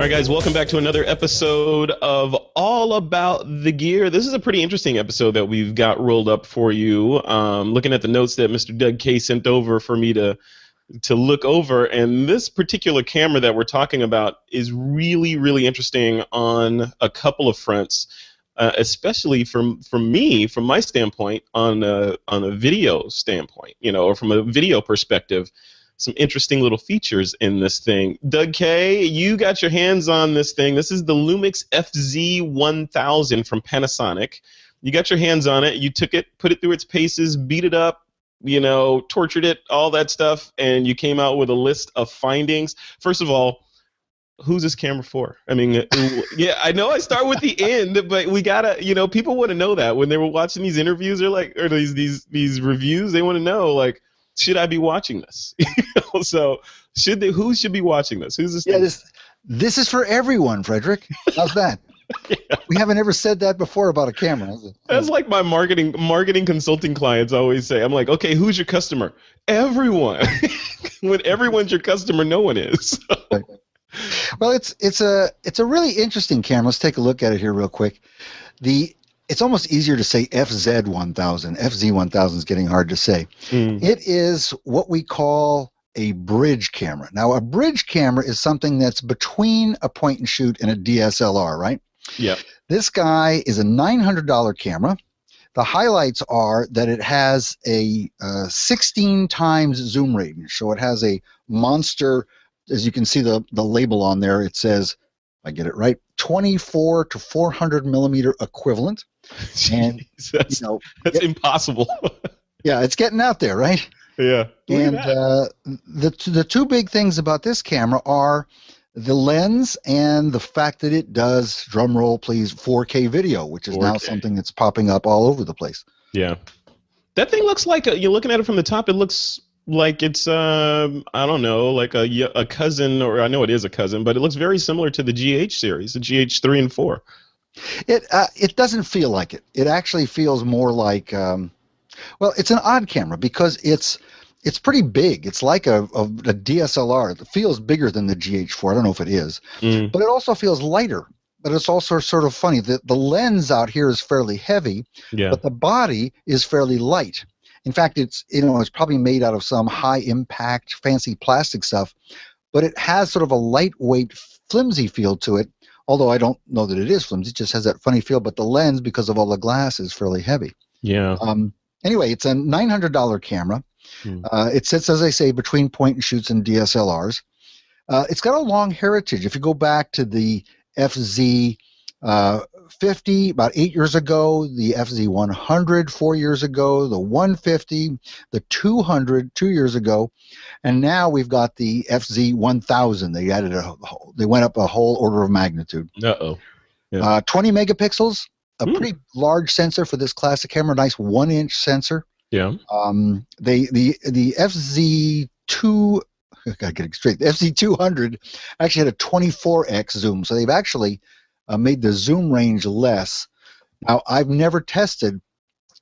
All right, guys, welcome back to another episode of All About the Gear. This is a pretty interesting episode that we've got rolled up for you. Looking at the notes that Mr. Doug K sent over for me to look over, and this particular camera that we're talking about is really, really interesting on a couple of fronts, especially from me, from my standpoint, on a video standpoint, or from a video perspective. Some interesting little features in this thing. Doug K, you got your hands on this thing. This is the Lumix FZ1000 from Panasonic. You got your hands on it. You took it, put it through its paces, beat it up, tortured it, all that stuff, and you came out with a list of findings. First of all, who's this camera for? I mean, yeah, I know I start with the end, but we gotta, people want to know that when they were watching these interviews, they're like, or these reviews, they want to know, like, should I be watching this? So who should be watching this? Who's this? Yeah, this is for everyone, Frederick. How's that? Yeah. We haven't ever said that before about a camera. That's like my marketing consulting clients always say. I'm like, okay, who's your customer? Everyone. When everyone's your customer, no one is. Right. Well, it's a really interesting camera. Let's take a look at it here real quick. It's almost easier to say FZ1000. FZ1000 is getting hard to say. It is what we call a bridge camera. Now, a bridge camera is something that's between a point and shoot and a DSLR, right? Yeah. This guy is a $900 camera. The highlights are that it has a 16 times zoom range. So it has a monster, as you can see the label on there, it says, if I get it right, 24 to 400 millimeter equivalent. And that's impossible. Yeah, it's getting out there, right? Yeah. And the two big things about this camera are the lens and the fact that it does, drum roll please, 4K video, which is 4K. Now something that's popping up all over the place. Yeah. That thing looks like, you're looking at it from the top, it looks like it's, I don't know, like a cousin, or I know it is a cousin, but it looks very similar to the GH series, the GH3 and 4. It doesn't feel like it. It actually feels more like, well, it's an odd camera because it's pretty big. It's like a DSLR. It feels bigger than the GH4. I don't know if it is, but it also feels lighter. But it's also sort of funny that the lens out here is fairly heavy, but the body is fairly light. In fact, it's probably made out of some high impact, fancy plastic stuff, but it has sort of a lightweight, flimsy feel to it. Although I don't know that it is flimsy, it just has that funny feel. But the lens, because of all the glass, is fairly heavy. Yeah. Anyway, it's a $900 camera. It sits, as I say, between point and shoots and DSLRs. It's got a long heritage. If you go back to the FZ 50 about 8 years ago, the FZ100 4 years ago, the 150, the 200 2 years ago, and now we've got the FZ1000. They added they went up a whole order of magnitude. Uh-oh. Yeah. 20 megapixels, a pretty large sensor for this classic camera, nice 1-inch sensor. Yeah. The FZ2, I gotta get it straight. The FZ200 actually had a 24x zoom, so they've actually made the zoom range less. Now, I've never tested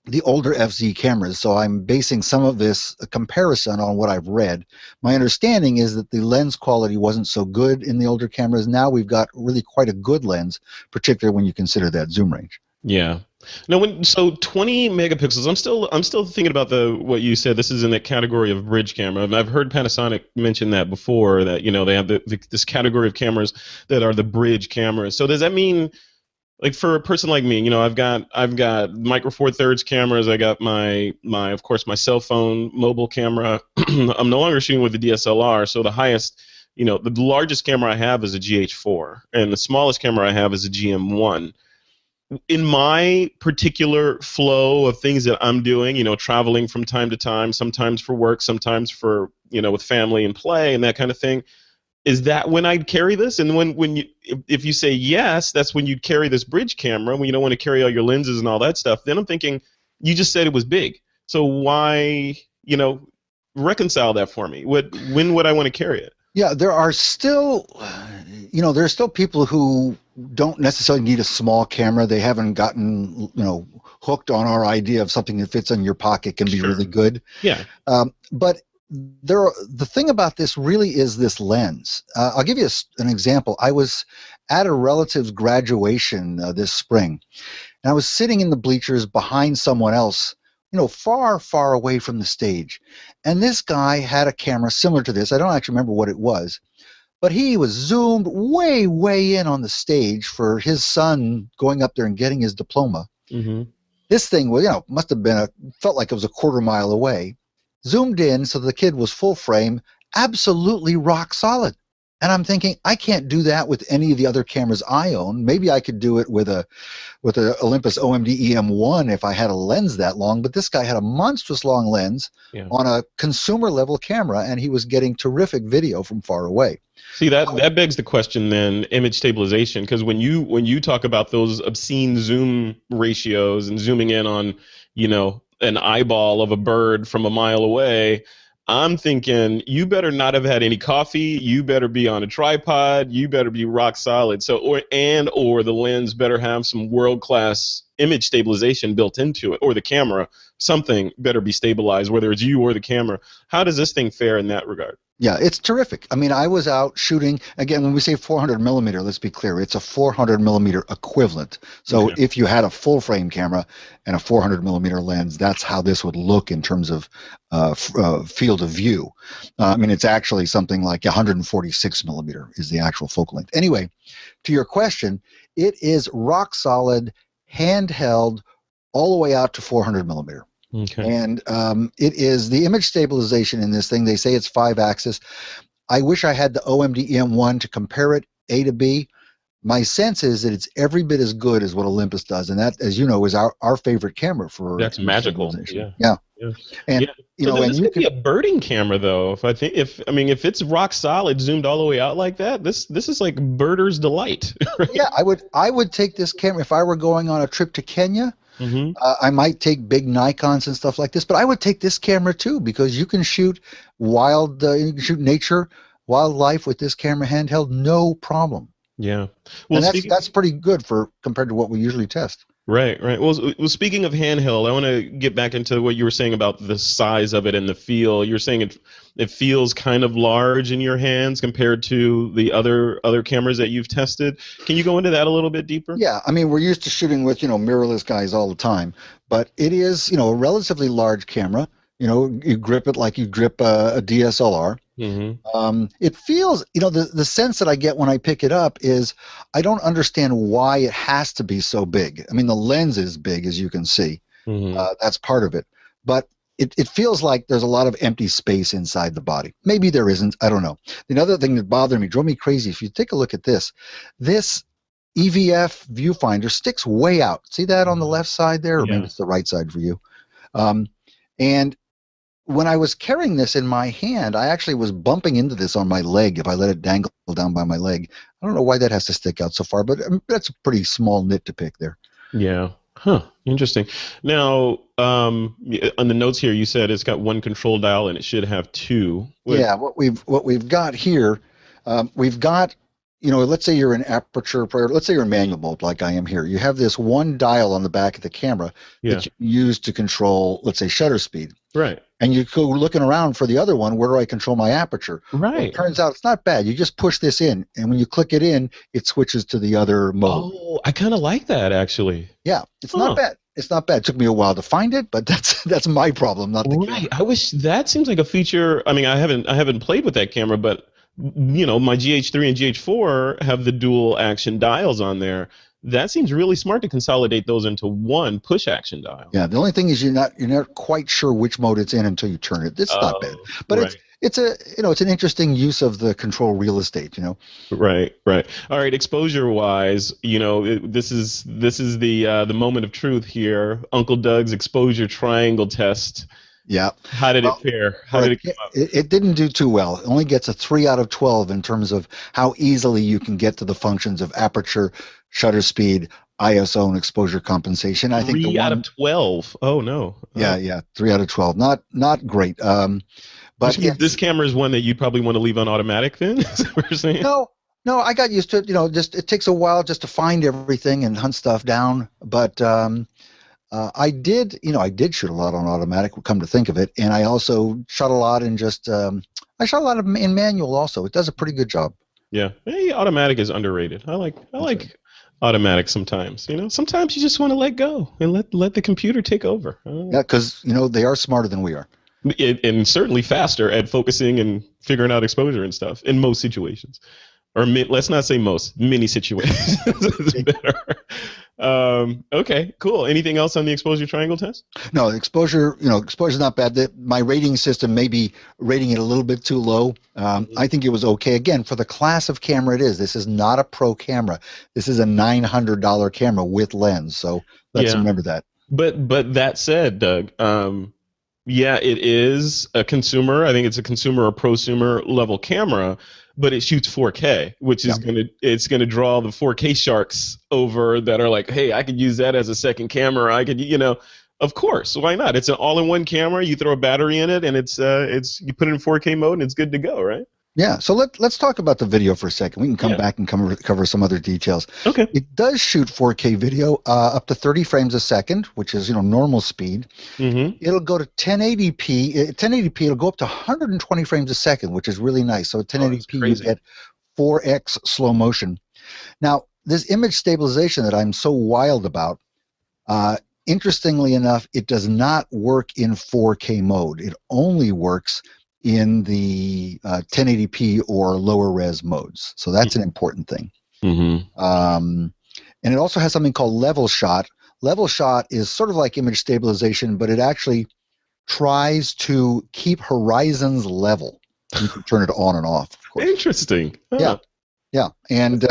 the older FZ cameras, so I'm basing some of this comparison on what I've read. My understanding is that the lens quality wasn't so good in the older cameras. Now we've got really quite a good lens, particularly when you consider that zoom range. Yeah. No, so 20 megapixels. I'm still thinking about what you said. This is in that category of bridge camera. I've heard Panasonic mention that before. That they have this category of cameras that are the bridge cameras. So does that mean, like, for a person like me, I've got micro four thirds cameras. I got my of course my cell phone mobile camera. I'm no longer shooting with the DSLR. So the highest, the largest camera I have is a GH4, and the smallest camera I have is a GM1. In my particular flow of things that I'm doing, traveling from time to time, sometimes for work, sometimes for, with family and play and that kind of thing, is that when I'd carry this? And if you say yes, that's when you'd carry this bridge camera, when you don't want to carry all your lenses and all that stuff, then I'm thinking, you just said it was big. So why, reconcile that for me? When would I want to carry it? Yeah, there are still, there's still people who don't necessarily need a small camera. They haven't gotten, hooked on our idea of something that fits in your pocket can be really good. Yeah. But the thing about this really is this lens. I'll give you an example. I was at a relative's graduation this spring, and I was sitting in the bleachers behind someone else, far, far away from the stage. And this guy had a camera similar to this. I don't actually remember what it was, but he was zoomed way, way in on the stage for his son going up there and getting his diploma. Mm-hmm. This thing was, must have been felt like it was a quarter mile away. Zoomed in so the kid was full frame, absolutely rock solid. And I'm thinking, I can't do that with any of the other cameras I own. Maybe I could do it with a Olympus OMD EM1 if I had a lens that long, but this guy had a monstrous long lens on a consumer level camera, and he was getting terrific video from far away. See, that begs the question then, image stabilization, because when you talk about those obscene zoom ratios and zooming in on, an eyeball of a bird from a mile away, I'm thinking you better not have had any coffee, you better be on a tripod, you better be rock solid. So or the lens better have some world-class image stabilization built into it, or the camera, something better be stabilized, whether it's you or the camera. How does this thing fare in that regard? Yeah, it's terrific. I mean, I was out shooting, again, when we say 400 millimeter, let's be clear, it's a 400 millimeter equivalent. So if you had a full frame camera and a 400 millimeter lens, that's how this would look in terms of field of view. I mean, it's actually something like 146 millimeter is the actual focal length. Anyway, to your question, it is rock solid, handheld, all the way out to 400 millimeter. Okay. And it is the image stabilization in this thing. They say it's 5-axis. I wish I had the OMD EM1 to compare it A to B. My sense is that it's every bit as good as what Olympus does, and that, as you know, is our favorite camera for. That's magical. Yeah. And this could be a birding camera, though. If it's rock solid, zoomed all the way out like that, this is like birder's delight. Right? Yeah, I would take this camera if I were going on a trip to Kenya. Mm-hmm. I might take big Nikons and stuff like this, but I would take this camera too, because you can shoot you can shoot nature, wildlife with this camera handheld, no problem. Yeah, well, and that's pretty good compared to what we usually test. Right. Well, speaking of handheld, I want to get back into what you were saying about the size of it and the feel. You're saying it feels kind of large in your hands compared to the other cameras that you've tested. Can you go into that a little bit deeper? Yeah, I mean, we're used to shooting with mirrorless guys all the time, but it is a relatively large camera. You grip it like you grip a DSLR. Mm-hmm. It feels, the sense that I get when I pick it up is I don't understand why it has to be so big. I mean, the lens is big, as you can see. Mm-hmm. That's part of it. But it feels like there's a lot of empty space inside the body. Maybe there isn't. I don't know. The other thing that bothered me, drove me crazy, if you take a look at this Evf Viewfinder sticks way out. See that on the left side there? Or maybe it's the right side for you. And when I was carrying this in my hand, I actually was bumping into this on my leg if I let it dangle down by my leg. I don't know why that has to stick out so far, but that's a pretty small nit to pick there. Yeah. Huh. Interesting. Now, on the notes here, you said it's got one control dial and it should have two. Yeah. What we've got here, we've got, let's say you're in aperture, let's say you're in manual mode like I am here. You have this one dial on the back of the camera that you use to control, let's say, shutter speed. Right. And you go looking around for the other one. Where do I control my aperture? Right. Well, it turns out it's not bad. You just push this in, and when you click it in, it switches to the other mode. Oh, I kind of like that, actually. Yeah, it's not bad. It's not bad. It took me a while to find it, but that's my problem, not the camera. I wish that seems like a feature. I mean, I haven't played with that camera, but my GH3 and GH4 have the dual action dials on there. That seems really smart to consolidate those into one push action dial. Yeah, the only thing is you're not quite sure which mode it's in until you turn it. It's not bad, but it's an interesting use of the control real estate. Right. All right. Exposure wise, this is the moment of truth here. Uncle Doug's exposure triangle test. Yeah. How did it fare? How did it come up? It didn't do too well. It only gets a 3 out of 12 in terms of how easily you can get to the functions of aperture, shutter speed, ISO, and exposure compensation. I think 3 out of 12. Oh no. Yeah, 3 out of 12. Not great. But this camera is one that you'd probably want to leave on automatic. Then is that what you're saying? No, I got used to it. Just it takes a while just to find everything and hunt stuff down. But I did shoot a lot on automatic. Come to think of it, and I also shot a lot in just I shot a lot in manual also. It does a pretty good job. Yeah, hey, automatic is underrated. I like automatic sometimes. Sometimes you just want to let go and let the computer take over. Yeah, because they are smarter than we are. And certainly faster at focusing and figuring out exposure and stuff in most situations. Or let's not say most, many situations. It's better. Okay, cool. Anything else on the exposure triangle test? No, exposure is not bad. My rating system may be rating it a little bit too low. I think it was okay. Again, for the class of camera it is. This is not a pro camera. This is a $900 camera with lens. So let's remember that. But that said, Doug, yeah, it is a consumer. I think it's a consumer or prosumer level camera, but it shoots 4K, which is gonna draw the 4K sharks over that are like, hey, I could use that as a second camera. I could, of course, why not? It's an all-in-one camera. You throw a battery in it, and it's you put it in 4K mode, and it's good to go, right? Yeah, so let's talk about the video for a second. We can come back and cover some other details. Okay. It does shoot 4K video up to 30 frames a second, which is normal speed. Mm-hmm. It'll go to 1080p. 1080p, it'll go up to 120 frames a second, which is really nice. So at 1080p, you get 4x slow motion. Now, this image stabilization that I'm so wild about, interestingly enough, it does not work in 4K mode. It only works in the 1080p or lower res modes. So that's an important thing. Mm-hmm. And it also has something called level shot. Level shot is sort of like image stabilization, but it actually tries to keep horizons level. You can turn it on and off, of course. Interesting. Huh. Yeah. And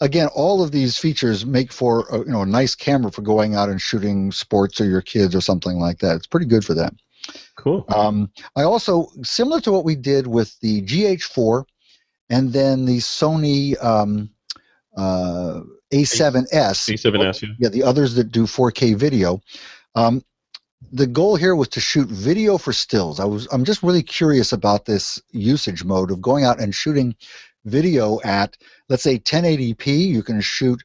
again, all of these features make for a nice camera for going out and shooting sports or your kids or something like that. It's pretty good for that. Cool. I also, similar to what we did with the GH4 and then the Sony A7S. A7S, yeah, the others that do 4K video. The goal here was to shoot video for stills. I'm just really curious about this usage mode of going out and shooting video at, let's say, 1080p. You can shoot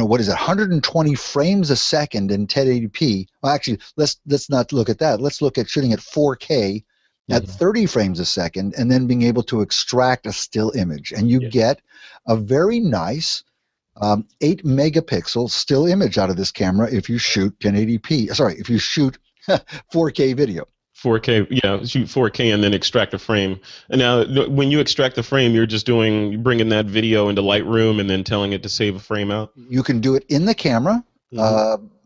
what is it, 120 frames a second in 1080p. Well, actually, let's not look at that. Let's look at shooting at 4K at 30 frames a second and then being able to extract a still image. And you get a very nice 8 megapixel still image out of this camera if you shoot 1080p. Sorry, if you shoot 4K video. 4K, yeah, shoot 4K and then extract a frame. And now, when you extract the frame, you're just bringing that video into Lightroom and then telling it to save a frame out? You can do it in the camera,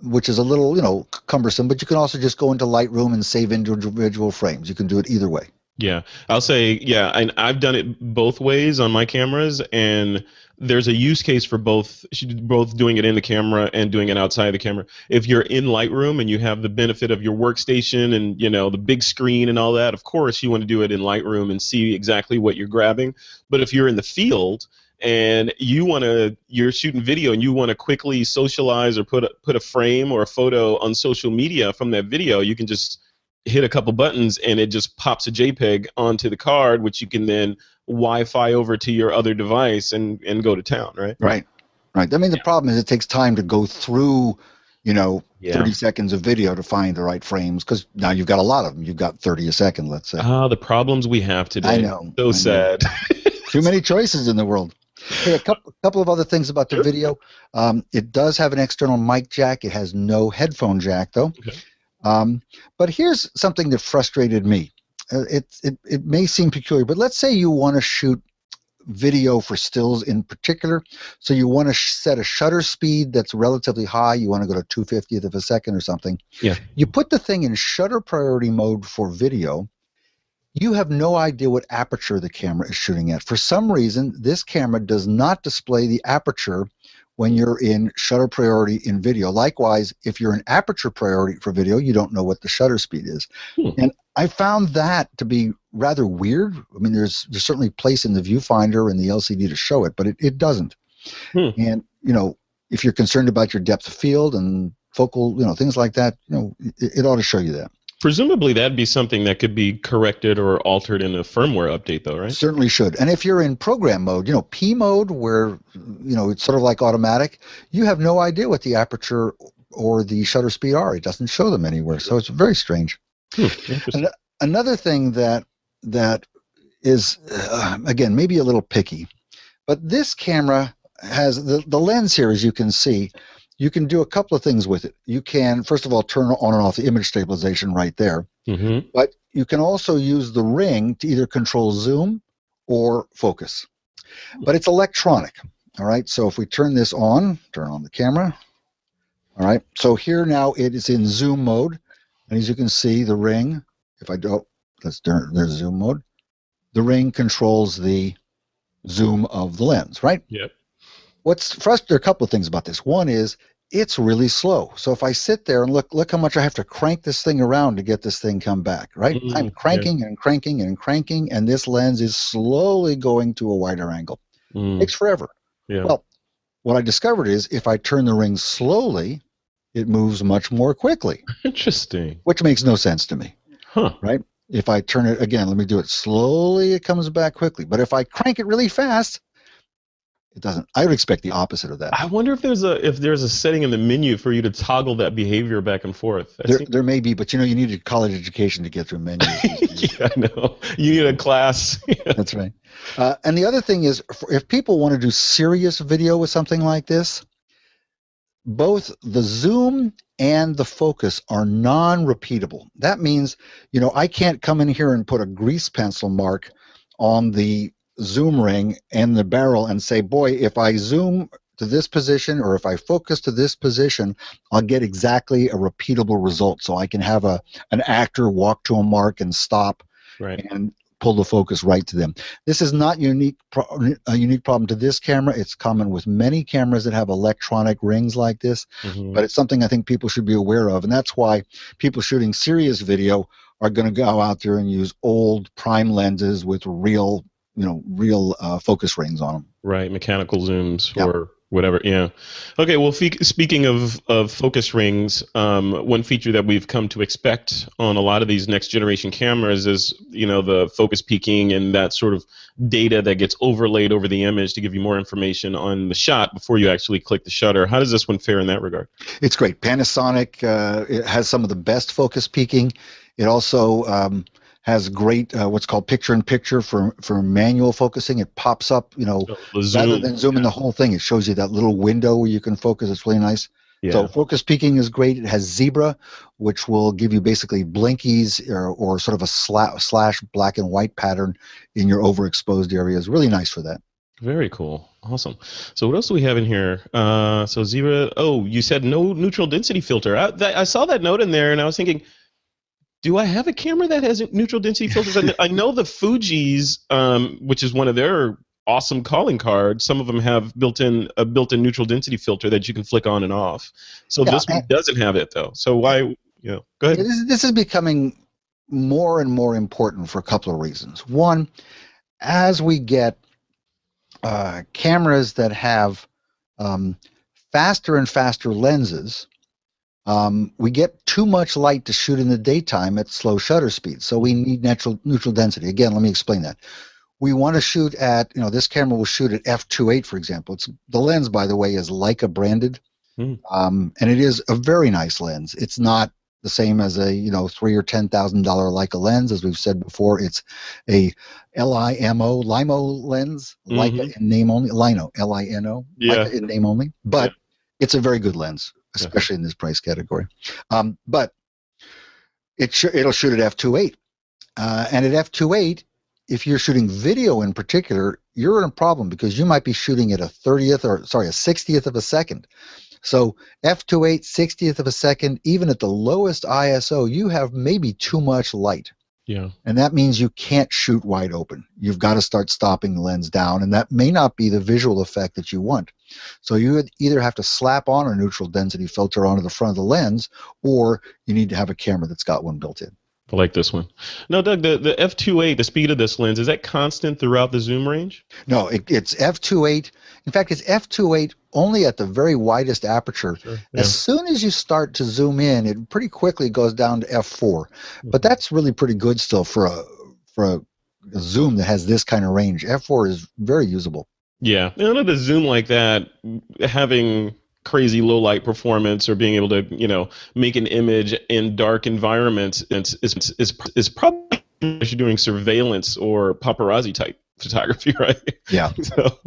which is a little, cumbersome, but you can also just go into Lightroom and save individual frames. You can do it either way. Yeah, I'll say, and I've done it both ways on my cameras, and there's a use case for both doing it in the camera and doing it outside the camera. If you're in Lightroom and you have the benefit of your workstation and the big screen and all that, of course you want to do it in Lightroom and see exactly what you're grabbing. But if you're in the field and you're shooting video and you want to quickly socialize or put a frame or a photo on social media from that video, you can just hit a couple buttons and it just pops a JPEG onto the card, which you can then Wi-Fi over to your other device and go to town, right? Right. I mean, the problem is it takes time to go through, 30 seconds of video to find the right frames, because now you've got a lot of them. You've got 30 a second, let's say. The problems we have today. I know. So sad. Too many choices in the world. Hey, a couple of other things about the video. It does have an external mic jack. It has no headphone jack, though. Okay. But here's something that frustrated me. It may seem peculiar, but let's say you want to shoot video for stills in particular. So you want to set a shutter speed that's relatively high. You want to go to 2/50th of a second or something. Yeah. You put the thing in shutter priority mode for video. You have no idea what aperture the camera is shooting at. For some reason, this camera does not display the aperture when you're in shutter priority in video. Likewise, if you're in aperture priority for video, you don't know what the shutter speed is. And I found that to be rather weird. I mean, there's certainly place in the viewfinder and the LCD to show it, but it doesn't. And, if you're concerned about your depth of field and focal, things like that, it ought to show you that. Presumably that'd be something that could be corrected or altered in a firmware update, though, right? Certainly should. And if you're in program mode, P mode, where it's sort of like automatic, you have no idea what the aperture or the shutter speed are. It doesn't show them anywhere, so it's very strange. Interesting. Another thing that is again maybe a little picky, but this camera has the lens here, as you can see. You can do a couple of things with it. You can, first of all, turn on and off the image stabilization right there. Mm-hmm. But you can also use the ring to either control zoom or focus. But it's electronic. All right. So if we turn this on, turn on the camera. All right. So here now it is in zoom mode. And as you can see, the ring, if I don't, there's zoom mode. The ring controls the zoom of the lens, right? Yep. What's frustrating, there are a couple of things about this. One is it's really slow. So if I sit there and look how much I have to crank this thing around to get this thing come back, right? I'm cranking and cranking and cranking, and this lens is slowly going to a wider angle. Takes forever. Yeah. Well, what I discovered is if I turn the ring slowly, it moves much more quickly. Interesting. Which makes no sense to me. Huh. Right? If I turn it, again, let me do it slowly, it comes back quickly. But if I crank it really fast, it doesn't. I would expect the opposite of that. I wonder if there's a setting in the menu for you to toggle that behavior back and forth. There may be, but you need a college education to get through menus. Yeah, I know. You need a class. That's right. And the other thing is, if people want to do serious video with something like this, both the zoom and the focus are non-repeatable. That means, I can't come in here and put a grease pencil mark on the zoom ring and the barrel and say, boy, if I zoom to this position or if I focus to this position, I'll get exactly a repeatable result. So I can have an actor walk to a mark and stop, right, and pull the focus right to them. This is not a unique problem to this camera. It's common with many cameras that have electronic rings like this, but it's something I think people should be aware of, and that's why people shooting serious video are going to go out there and use old prime lenses with real focus rings on them. Right, mechanical zooms or whatever. Yeah. Okay. Well, speaking of focus rings, one feature that we've come to expect on a lot of these next generation cameras is, the focus peaking and that sort of data that gets overlaid over the image to give you more information on the shot before you actually click the shutter. How does this one fare in that regard? It's great. Panasonic it has some of the best focus peaking. It also has great what's called picture-in-picture for manual focusing. It pops up, rather than zooming the whole thing, it shows you that little window where you can focus. It's really nice. Yeah. So focus peaking is great. It has zebra, which will give you basically blinkies or sort of a slash black and white pattern in your overexposed areas. Really nice for that. Very cool. Awesome. So what else do we have in here? So zebra. Oh, you said no neutral density filter. I saw that note in there, and I was thinking, do I have a camera that has neutral density filters? I know the Fuji's, which is one of their awesome calling cards, some of them have a built-in neutral density filter that you can flick on and off. So this one doesn't have it, though. So why, go ahead. This is becoming more and more important for a couple of reasons. One, as we get cameras that have faster and faster lenses, we get too much light to shoot in the daytime at slow shutter speed, so we need neutral density. Again, let me explain that. We want to shoot at, this camera will shoot at f2.8, for example. The lens, by the way, is Leica branded, and it is a very nice lens. It's not the same as a $3,000 or $10,000 Leica lens, as we've said before. It's a LIMO lens, Leica in name only, Lino, Lino, Leica in name only, but it's a very good lens, especially in this price category. But it'll shoot at f2.8, and at f2.8, if you're shooting video in particular, you're in a problem because you might be shooting at a 60th of a second. So f2.8, 60th of a second, even at the lowest ISO, you have maybe too much light. Yeah. And that means you can't shoot wide open. You've got to start stopping the lens down, and that may not be the visual effect that you want. So you would either have to slap on a neutral density filter onto the front of the lens, or you need to have a camera that's got one built in. I like this one. Now, Doug, the f2.8, the speed of this lens, is that constant throughout the zoom range? No, it's f2.8. In fact, it's f2.8 only at the very widest aperture. Sure. As Yeah. soon as you start to zoom in, it pretty quickly goes down to f4. But that's really pretty good still for a zoom that has this kind of range. F4 is very usable. Yeah. And at a zoom like that, having crazy low light performance or being able to, make an image in dark environments is probably if you're doing surveillance or paparazzi type photography, right? Yeah. So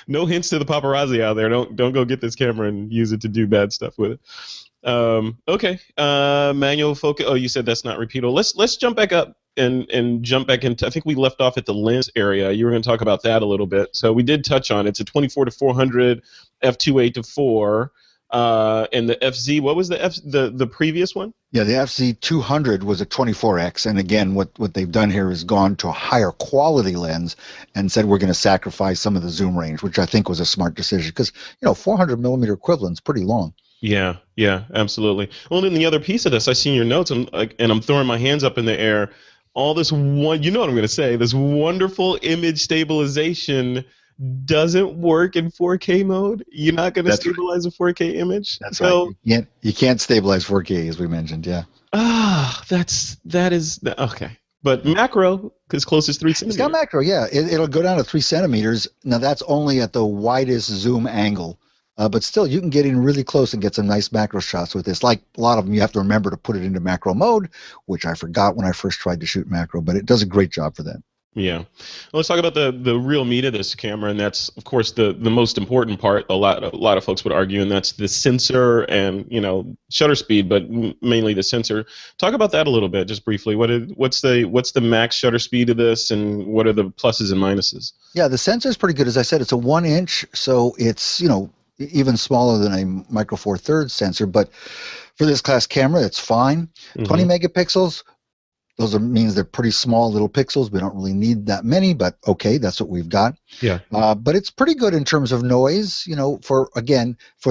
no hints to the paparazzi out there. Don't go get this camera and use it to do bad stuff with it. Okay. Manual focus. Oh, you said that's not repeatable. Let's jump back up and jump back into. I think we left off at the lens area. You were going to talk about that a little bit. So we did touch on it. It's a 24 to 400 f2.8 to 4. And the FZ. What was the previous one? Yeah, the FZ200 was a 24x, and again, what they've done here is gone to a higher quality lens and said we're going to sacrifice some of the zoom range, which I think was a smart decision because 400 millimeter equivalent's pretty long. Yeah, absolutely. Well, then the other piece of this, I see in your notes, and I'm throwing my hands up in the air. All this one, you know what I'm going to say? This wonderful image stabilization doesn't work in 4K mode. You're not going to stabilize a 4K image. That's right. You can't stabilize 4K, as we mentioned. Yeah. That is okay. But macro, as close as 3 centimeters. It's got macro, yeah. It'll go down to 3 centimeters. Now that's only at the widest zoom angle. But still, you can get in really close and get some nice macro shots with this. Like a lot of them, you have to remember to put it into macro mode, which I forgot when I first tried to shoot macro, but it does a great job for that. Yeah. Well, let's talk about the real meat of this camera, and that's, of course, the most important part. A lot of folks would argue, and that's the sensor and shutter speed, but mainly the sensor. Talk about that a little bit, just briefly. What's the max shutter speed of this, and what are the pluses and minuses? Yeah, the sensor is pretty good. As I said, it's a 1 inch, so it's even smaller than a micro four thirds sensor, but for this class camera, it's fine. 20 megapixels. Those means they're pretty small little pixels. We don't really need that many, but okay, that's what we've got. Yeah. But it's pretty good in terms of noise, for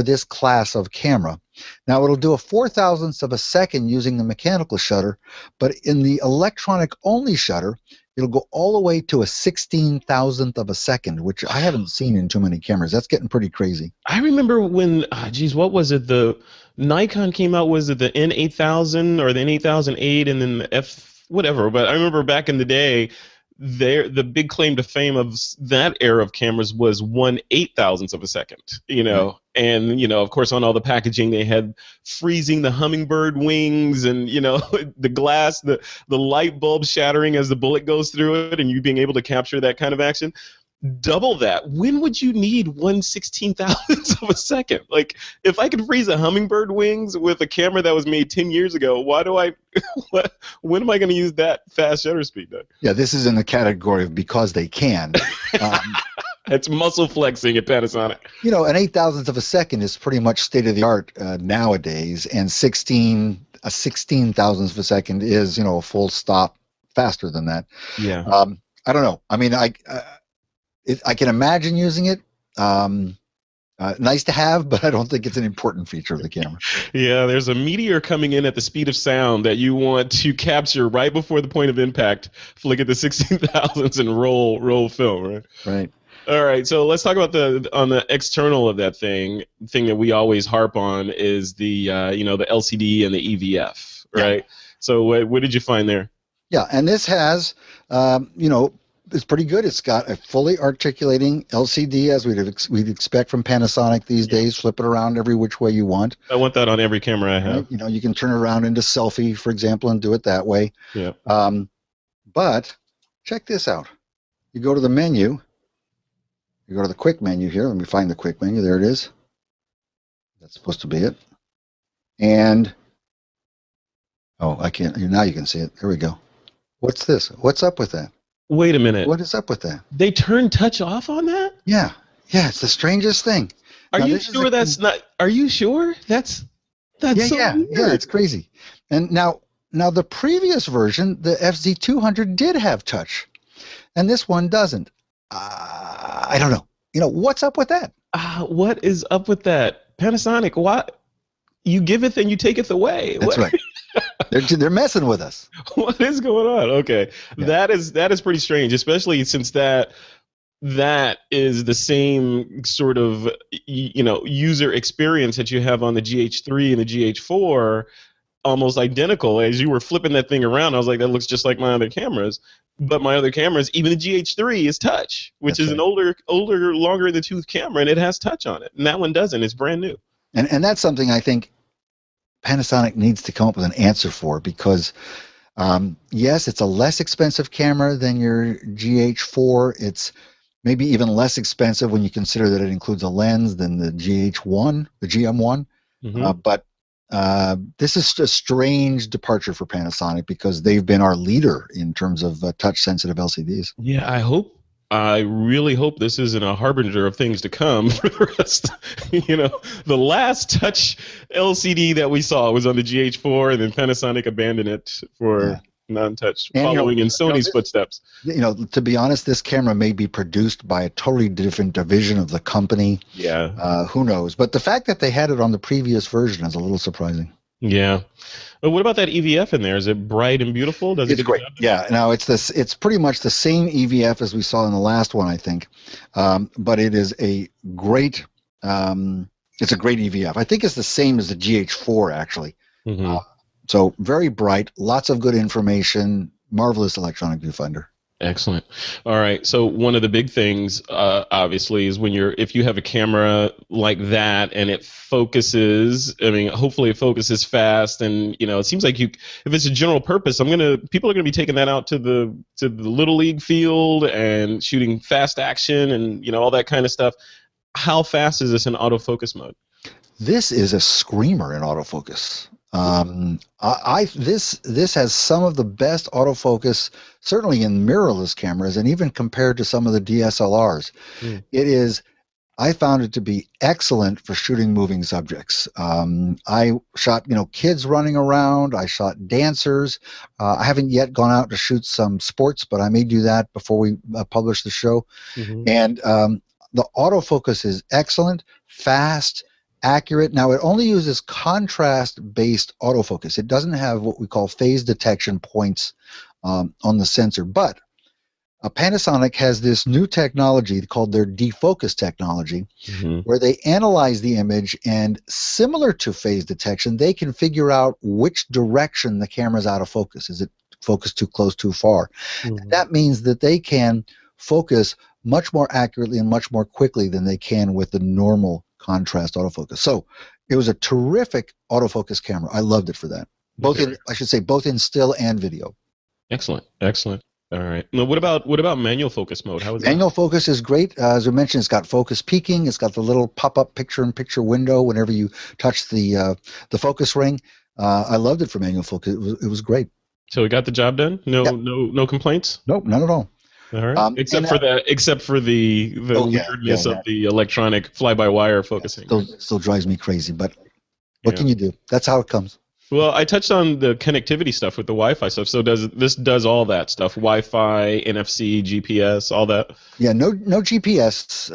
this class of camera. Now it'll do a 4,000th of a second using the mechanical shutter, but in the electronic only shutter, it'll go all the way to a 16,000th of a second, which I haven't seen in too many cameras. That's getting pretty crazy. I remember when, what was it? The Nikon came out, was it the N8000 or the N8008 and then the whatever, but I remember back in the day, the big claim to fame of that era of cameras was 1/8000th of a second, and of course on all the packaging they had freezing the hummingbird wings and the glass, the light bulb shattering as the bullet goes through it, and you being able to capture that kind of action. Double that. When would you need 1/16,000th of a second? Like, if I could freeze a hummingbird wings with a camera that was made 10 years ago, when am I going to use that fast shutter speed then? Yeah, this is in the category of because they can. It's muscle flexing at Panasonic. An 8,000th of a second is pretty much state of the art nowadays, and a 16,000th of a second is, a full stop faster than that. Yeah. I don't know. I mean, I can imagine using it. Nice to have, but I don't think it's an important feature of the camera. Yeah, there's a meteor coming in at the speed of sound that you want to capture right before the point of impact. Flick at the 16,000ths and roll film, right? Right. All right, so let's talk about the external of that thing that we always harp on is the the LCD and the EVF, right? Yeah. So what did you find there? Yeah, and this has it's pretty good. It's got a fully articulating LCD, as we'd expect from Panasonic these days. Flip it around every which way you want. I want that on every camera I have. Right? You can turn it around into selfie, for example, and do it that way. Yeah. But check this out. You go to the menu. You go to the quick menu here. Let me find the quick menu. There it is. That's supposed to be it. And I can't. Now you can see it. There we go. What's this? What's up with that? Wait a minute. What is up with that? They turned touch off on that? Yeah. Yeah, it's the strangest thing. Are you sure that's not? Are you sure that's so weird. Yeah, it's crazy. And now the previous version, the FZ200 did have touch, and this one doesn't. I don't know. What's up with that? What is up with that? Panasonic, what? You giveth and you taketh away. That's right. They're messing with us. What is going on? Okay, Yeah. that is pretty strange, especially since that is the same sort of user experience that you have on the GH3 and the GH4, almost identical. As you were flipping that thing around, I was like, that looks just like my other cameras. But my other cameras, even the GH3 is touch, which That's is an right. older, longer in the tooth camera, and it has touch on it. And that one doesn't. It's brand new. And that's something I think Panasonic needs to come up with an answer for, because yes, it's a less expensive camera than your GH4. It's maybe even less expensive when you consider that it includes a lens than the GH1, the GM1. Mm-hmm. But this is a strange departure for Panasonic, because they've been our leader in terms of touch-sensitive LCDs. Yeah, I really hope this isn't a harbinger of things to come for the rest. The last touch LCD that we saw was on the GH4, and then Panasonic abandoned it for non-touch, And, following in Sony's footsteps. To be honest, this camera may be produced by a totally different division of the company. Yeah. Who knows? But the fact that they had it on the previous version is a little surprising. Yeah. But what about that EVF in there? Is it bright and beautiful? Does it It's get the great. job done? Yeah. Now it's pretty much the same EVF as we saw in the last one, I think. But it is a great it's a great EVF. I think it's the same as the GH4 actually. Mm-hmm. So very bright, lots of good information, marvelous electronic viewfinder. Excellent. All right. So one of the big things, obviously, is if you have a camera like that and it focuses. I mean, hopefully it focuses fast, and it seems like if it's a general purpose, people are gonna be taking that out to the little league field and shooting fast action and all that kind of stuff. How fast is this in autofocus mode? This is a screamer in autofocus. This has some of the best autofocus, certainly in mirrorless cameras, and even compared to some of the DSLRs. I found it to be excellent for shooting moving subjects. I shot, kids running around. I shot dancers. I haven't yet gone out to shoot some sports, but I may do that before we publish the show. Mm-hmm. And the autofocus is excellent, fast, accurate. Now, it only uses contrast-based autofocus. It doesn't have what we call phase detection points on the sensor. But Panasonic has this new technology called their defocus technology, mm-hmm. where they analyze the image, and similar to phase detection, they can figure out which direction the camera's out of focus. Is it focused too close, too far? Mm-hmm. That means that they can focus much more accurately and much more quickly than they can with the normal contrast autofocus. So it was a terrific autofocus camera. I loved it for that. Both in still and video. Excellent. All right. Now, what about manual focus mode? How is manual focus is great. As I mentioned, it's got focus peaking. It's got the little pop-up picture-in-picture window whenever you touch the focus ring. I loved it for manual focus. It was great. So it got the job done. No complaints. Nope, none at all. All right. Except for the weirdness of the electronic fly-by-wire focusing. Still drives me crazy, but what can you do? That's how it comes. Well, I touched on the connectivity stuff with the Wi-Fi stuff. So this does all that stuff: Wi-Fi, NFC, GPS, all that. Yeah, no GPS.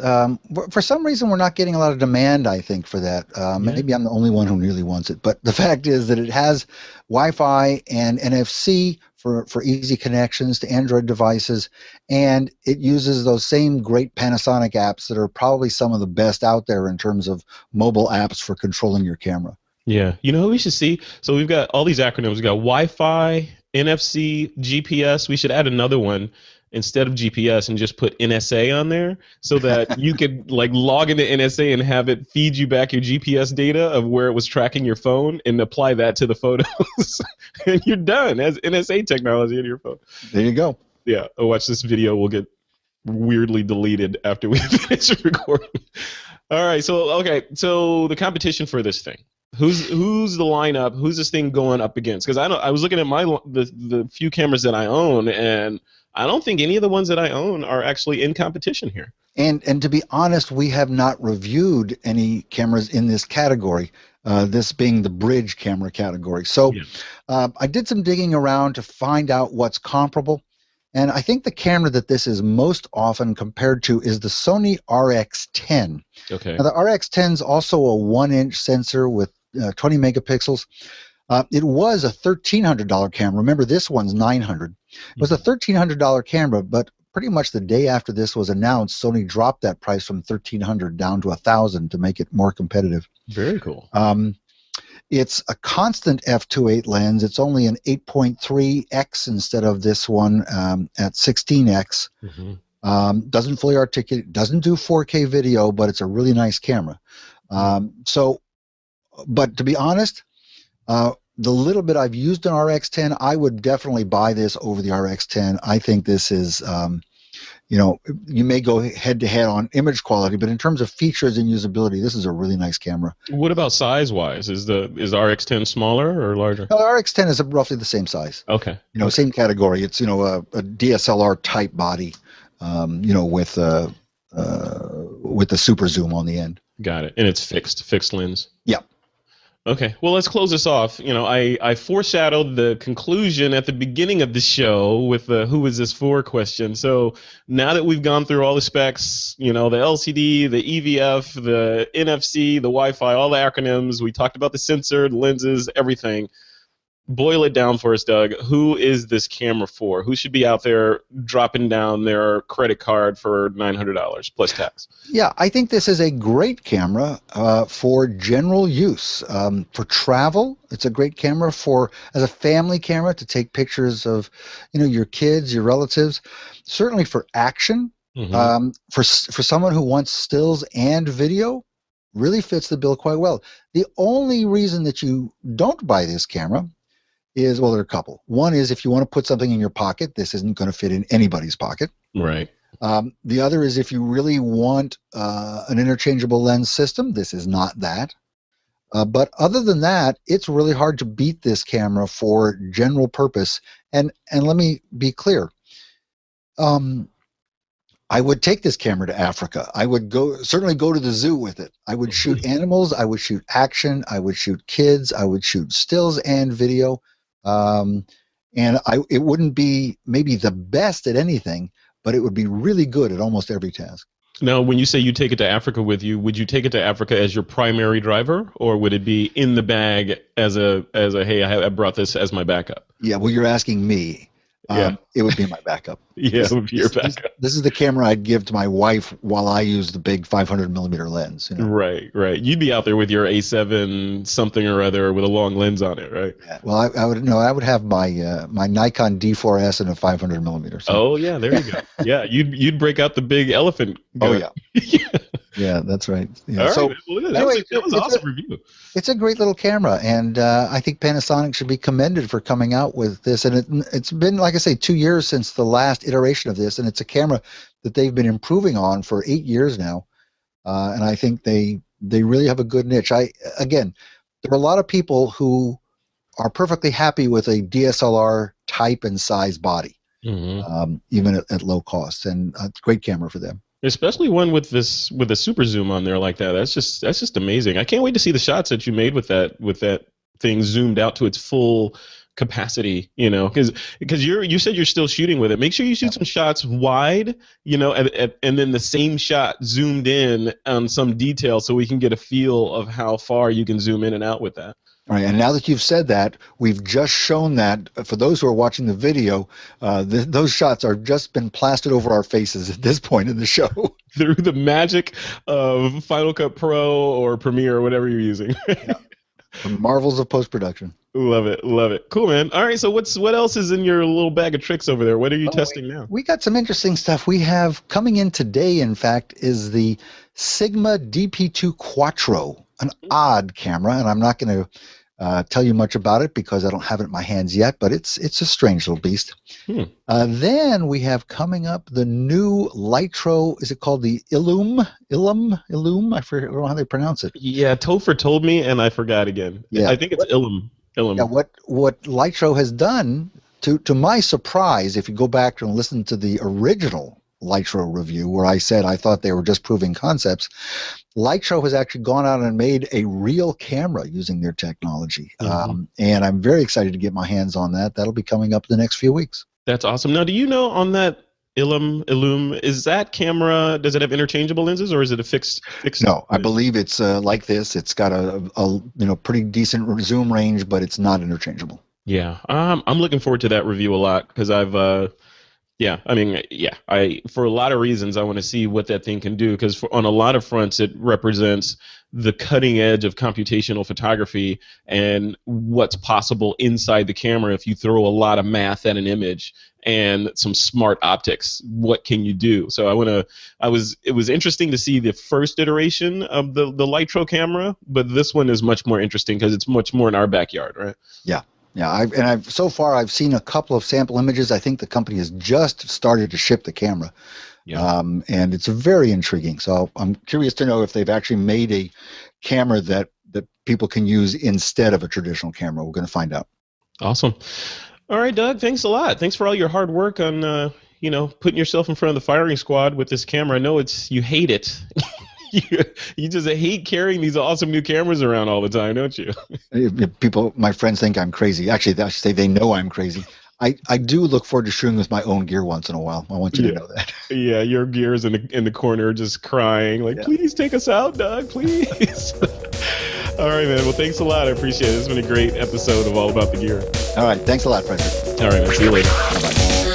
For some reason, we're not getting a lot of demand, I think, for that. Maybe I'm the only one who really wants it. But the fact is that it has Wi-Fi and NFC for easy connections to Android devices, and it uses those same great Panasonic apps that are probably some of the best out there in terms of mobile apps for controlling your camera. Yeah. You know what we should see? So we've got all these acronyms. We've got Wi-Fi, NFC, GPS. We should add another one instead of GPS and just put NSA on there so that you could log into NSA and have it feed you back your GPS data of where it was tracking your phone and apply that to the photos. And you're done. As NSA technology in your phone. There you go. Yeah. Oh, watch this video. Will get weirdly deleted after we finish recording. All right. So the competition for this thing. Who's the lineup? Who's this thing going up against? Because I was looking at the few cameras that I own, and I don't think any of the ones that I own are actually in competition here. And to be honest, we have not reviewed any cameras in this category. This being the bridge camera category. So I did some digging around to find out what's comparable. And I think the camera that this is most often compared to is the Sony Rx10. Okay. Now, the Rx10 is also a 1-inch sensor with 20 megapixels. It was a $1,300 camera. Remember, this one's $900. It was a $1,300 camera, but pretty much the day after this was announced, Sony dropped that price from $1,300 down to $1,000 to make it more competitive. Very cool. It's a constant f2.8 lens. It's only an 8.3x instead of this one at 16x. Doesn't fully articulate, doesn't do 4K video, but it's a really nice camera. But to be honest, the little bit I've used an RX10, I would definitely buy this over the RX10. I think this is, you may go head-to-head on image quality, but in terms of features and usability, this is a really nice camera. What about size-wise? Is RX10 smaller or larger? No, the RX10 is roughly the same size. Okay. Same category. It's, a DSLR type body, with the super zoom on the end. Got it. And it's fixed lens. Yeah. Okay, well, let's close this off. I foreshadowed the conclusion at the beginning of the show with the "Who is this for?" question. So now that we've gone through all the specs, the LCD, the EVF, the NFC, the Wi-Fi, all the acronyms, we talked about the sensor, the lenses, everything. Boil it down for us, Doug. Who is this camera for? Who should be out there dropping down their credit card for $900 plus tax? Yeah, I think this is a great camera for general use. For travel, it's a great camera as a family camera to take pictures of, your kids, your relatives. Certainly for action. For someone who wants stills and video, really fits the bill quite well. The only reason that you don't buy this camera is, well, there are a couple. One is if you want to put something in your pocket, this isn't going to fit in anybody's pocket. Right. The other is if you really want an interchangeable lens system, this is not that. But other than that, it's really hard to beat this camera for general purpose. And let me be clear. I would take this camera to Africa. I would certainly go to the zoo with it. I would shoot animals. I would shoot action. I would shoot kids. I would shoot stills and video. It wouldn't be maybe the best at anything, but it would be really good at almost every task. Now, when you say you take it to Africa with you, would you take it to Africa as your primary driver, or would it be in the bag as a hey, I brought this as my backup? Yeah, well, you're asking me. It would be my backup. It would be your backup. This is the camera I'd give to my wife while I use the big 500mm lens. Right. You'd be out there with your A7 something or other with a long lens on it, right? Yeah. Well, I would have my my Nikon D4S and a 500mm. So. Oh yeah, there you go. Yeah, you'd break out the big elephant gun. Oh yeah. Yeah, that's right. Yeah. All right. So well, that anyway, was an awesome review. It's a great little camera, and I think Panasonic should be commended for coming out with this. And it's been, like I say, 2 years since the last iteration of this, and it's a camera that they've been improving on for 8 years now. And I think they really have a good niche. Again, there are a lot of people who are perfectly happy with a DSLR type and size body, even at low cost, and a great camera for them. Especially one with a super zoom on there like that. That's just amazing. I can't wait to see the shots that you made with that thing zoomed out to its full capacity. Because you said you're still shooting with it. Make sure you shoot some shots wide. And then the same shot zoomed in on some detail so we can get a feel of how far you can zoom in and out with that. All right, and now that you've said that, we've just shown that for those who are watching the video, those shots are just been plastered over our faces at this point in the show. Through the magic of Final Cut Pro or Premiere or whatever you're using. Yeah. The marvels of post-production. Love it. Cool, man. All right, so what else is in your little bag of tricks over there? What are you testing now? We got some interesting stuff. We have coming in today, in fact, is the Sigma DP2 Quattro, an odd camera, and I'm not going to tell you much about it because I don't have it in my hands yet, but it's a strange little beast. Then we have coming up the new Lytro. Is it called the Illum? I forget, I don't know how they pronounce it. Yeah, Topher told me, and I forgot again. Yeah, I think it's Illum. Yeah, what Lytro has done, to my surprise, if you go back and listen to the original Lytro review where I said I thought they were just proving concepts, Lytro has actually gone out and made a real camera using their technology. And I'm very excited to get my hands on that. That'll be coming up in the next few weeks. That's awesome. Now, do you know on that Illum. Is that camera? Does it have interchangeable lenses, or is it a fixed? No, I believe it's like this. It's got a pretty decent zoom range, but it's not interchangeable. Yeah, I'm looking forward to that review a lot because I for a lot of reasons I want to see what that thing can do because on a lot of fronts it represents the cutting edge of computational photography and what's possible inside the camera if you throw a lot of math at an image and some smart optics. What can you do? So it was interesting to see the first iteration of the Lytro camera, but this one is much more interesting because it's much more in our backyard, right? Yeah. Yeah, so far I've seen a couple of sample images. I think the company has just started to ship the camera, and it's very intriguing. So I'm curious to know if they've actually made a camera that people can use instead of a traditional camera. We're going to find out. Awesome. All right, Doug. Thanks a lot. Thanks for all your hard work on putting yourself in front of the firing squad with this camera. I know you hate it. You just hate carrying these awesome new cameras around all the time, don't you? People, my friends think I'm crazy. Actually, I should say they know I'm crazy. I do look forward to shooting with my own gear once in a while. I want you to know that. Yeah, your gear's in the corner just crying, like, please take us out, Doug, please. All right, man. Well, thanks a lot. I appreciate it. It's been a great episode of All About the Gear. All right. Thanks a lot, Frederick. All right, I'll see you later. Bye-bye.